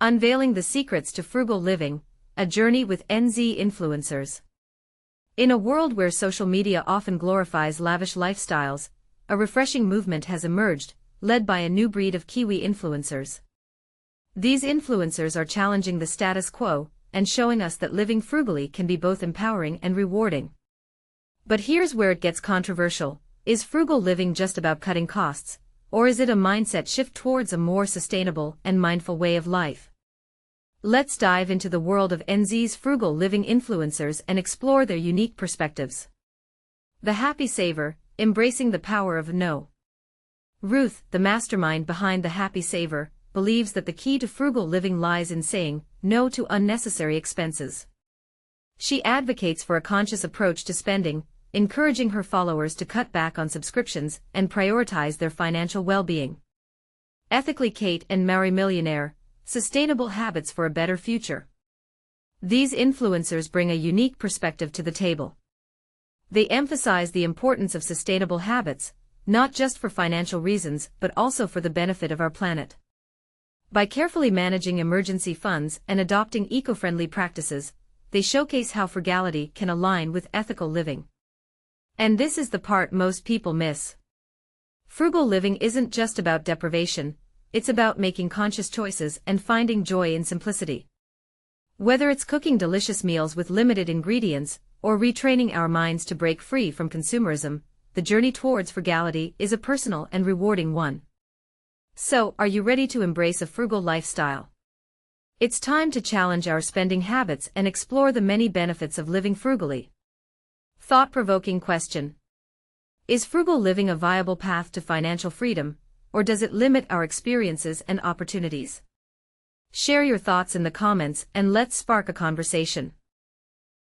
Unveiling the secrets to frugal living, a journey with NZ influencers. In a world where social media often glorifies lavish lifestyles, a refreshing movement has emerged, led by a new breed of Kiwi influencers. These influencers are challenging the status quo and showing us that living frugally can be both empowering and rewarding. But here's where it gets controversial. Is frugal living just about cutting costs, or is it a mindset shift towards a more sustainable and mindful way of life? Let's dive into the world of NZ's frugal living influencers and explore their unique perspectives. The Happy Saver, embracing the power of no. Ruth, the mastermind behind the Happy Saver, believes that the key to frugal living lies in saying no to unnecessary expenses. She advocates for a conscious approach to spending, encouraging her followers to cut back on subscriptions and prioritize their financial well-being. Ethically Kate and Maori Millionaire, sustainable habits for a better future. These influencers bring a unique perspective to the table. They emphasize the importance of sustainable habits, not just for financial reasons but also for the benefit of our planet. By carefully managing emergency funds and adopting eco-friendly practices, they showcase how frugality can align with ethical living. And this is the part most people miss. Frugal living isn't just about deprivation, it's about making conscious choices and finding joy in simplicity. Whether it's cooking delicious meals with limited ingredients, or retraining our minds to break free from consumerism, the journey towards frugality is a personal and rewarding one. So, are you ready to embrace a frugal lifestyle? It's time to challenge our spending habits and explore the many benefits of living frugally. Thought-provoking question. Is frugal living a viable path to financial freedom, or does it limit our experiences and opportunities? Share your thoughts in the comments and let's spark a conversation.